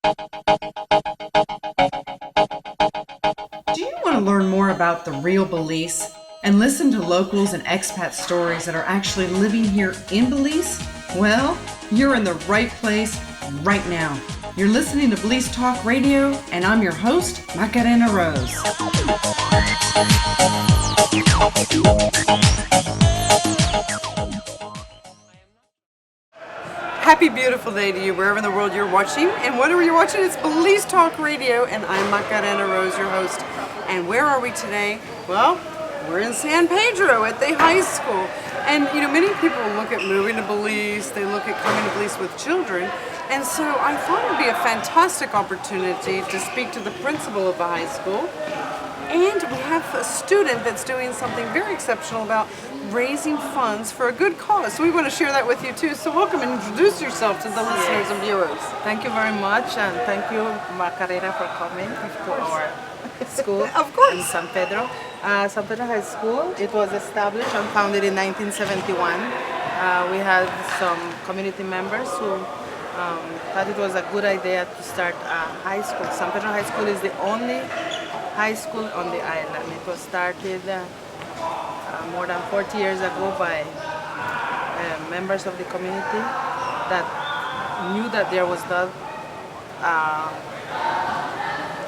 Do you want to learn more about the real Belize and listen to locals and expat stories that are actually living here in Belize? Well, you're in the right place right now. You're listening to Belize Talk Radio, and I'm your host, Macarena Rose. Happy beautiful day to you wherever in the world you're watching, and whatever you're watching, it's Belize Talk Radio, and I'm Macarena Rose, your host. And where are we today? Well, we're in San Pedro at the high school. And you know, many people look at moving to Belize, they look at coming to Belize with children, and so I thought it would be a fantastic opportunity to speak to the principal of the high school. And we have a student that's doing something very exceptional about raising funds for a good cause. So we want to share that with you too. So welcome and introduce yourself to the listeners and viewers. Thank you very much, and thank you, Macarena, for coming to our school Of course. in San Pedro. San Pedro High School, it was established and founded in 1971. We had some community members who thought it was a good idea to start a high school. San Pedro High School is the only high school on the island. It was started more than 40 years ago by members of the community that knew that there was not,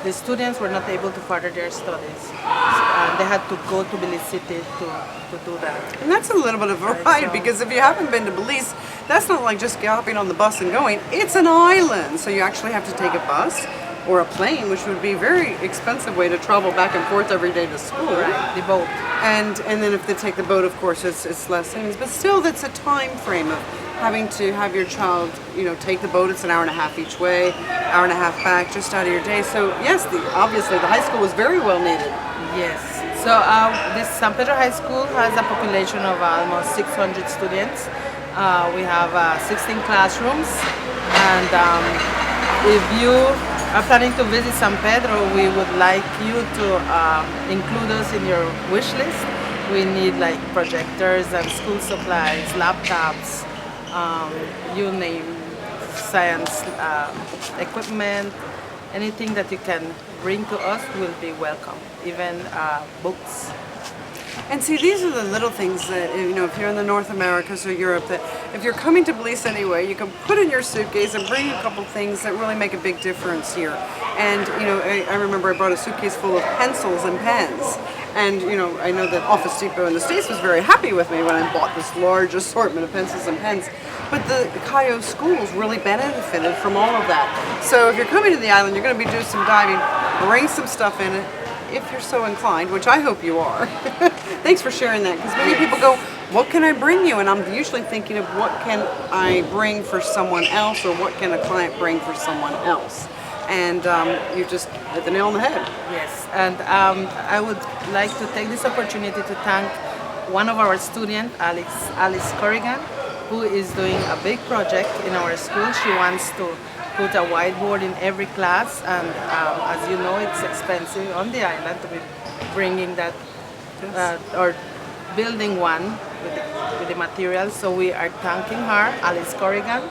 the students were not able to further their studies. They had to go to Belize City to do that. And that's a little bit of a ride, because if you haven't been to Belize, that's not like just hopping on the bus and going. It's an island, so you actually have to take a bus or a plane, which would be a very expensive way to travel back and forth every day to school. Right, the boat. And then if they take the boat, of course, it's less things. But still, that's a time frame of having to have your child, you know, take the boat. It's an hour and a half each way, hour and a half back, just out of your day. So yes, obviously the high school was very well needed. Yes. So this San Pedro High School has a population of almost 600 students. We have 16 classrooms, and if you are planning to visit San Pedro, we would like you to include us in your wish list. We need like projectors and school supplies, laptops, you name, science equipment, anything that you can bring to us will be welcome, even books. And see, these are the little things that, you know, if you're in the North Americas or Europe, that if you're coming to Belize anyway, you can put in your suitcase and bring a couple things that really make a big difference here. And, you know, I remember I brought a suitcase full of pencils and pens. And, you know, I know that Office Depot in the States was very happy with me when I bought this large assortment of pencils and pens. But the Caye schools really benefited from all of that. So if you're coming to the island, you're going to be doing some diving, bring some stuff in it, if you're so inclined, which I hope you are. Thanks for sharing that, because many people go, what can I bring you? And I'm usually thinking of what can I bring for someone else, or what can a client bring for someone else? And you just hit the nail on the head. Yes, and I would like to take this opportunity to thank one of our students, Alice Corrigan, who is doing a big project in our school. She wants to put a whiteboard in every class, and as you know, it's expensive on the island to be bringing that or building one with the materials. So we are thanking her, Alice Corrigan,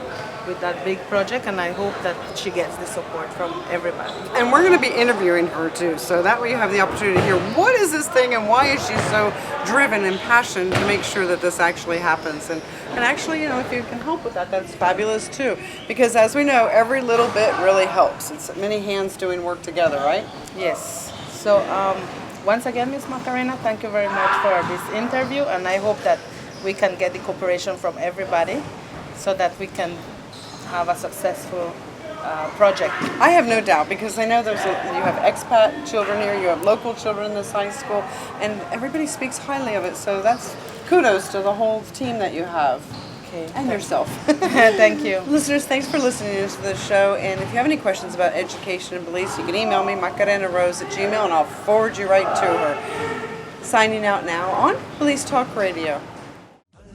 with that big project, and I hope that she gets the support from everybody. And we're going to be interviewing her too, so that way you have the opportunity to hear what is this thing and why is she so driven and passionate to make sure that this actually happens. And actually, you know, if you can help with that, that's fabulous too, because as we know, every little bit really helps. It's many hands doing work together, right? Yes. So once again, Ms. Macarena, thank you very much for this interview, and I hope that we can get the cooperation from everybody so that we can have a successful project. I have no doubt, because I know you have expat children here, you have local children in this high school, and everybody speaks highly of it. So that's kudos to the whole team that you have. Okay. And yourself. Thank you. Listeners, thanks for listening to the show. And if you have any questions about education in Belize, you can email me, macarenarose@gmail.com, and I'll forward you right to her. Signing out now on Belize Talk Radio.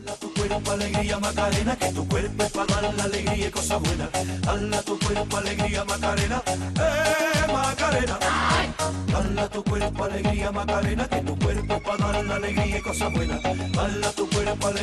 Dala tu cuerpo alegría Macarena, que tu cuerpo es para dar la alegría y cosas buenas. Dala tu cuerpo alegría Macarena, Macarena. Dala tu cuerpo alegría Macarena, que tu cuerpo es para dar la alegría y cosas buenas. Dala tu cuerpo alegría.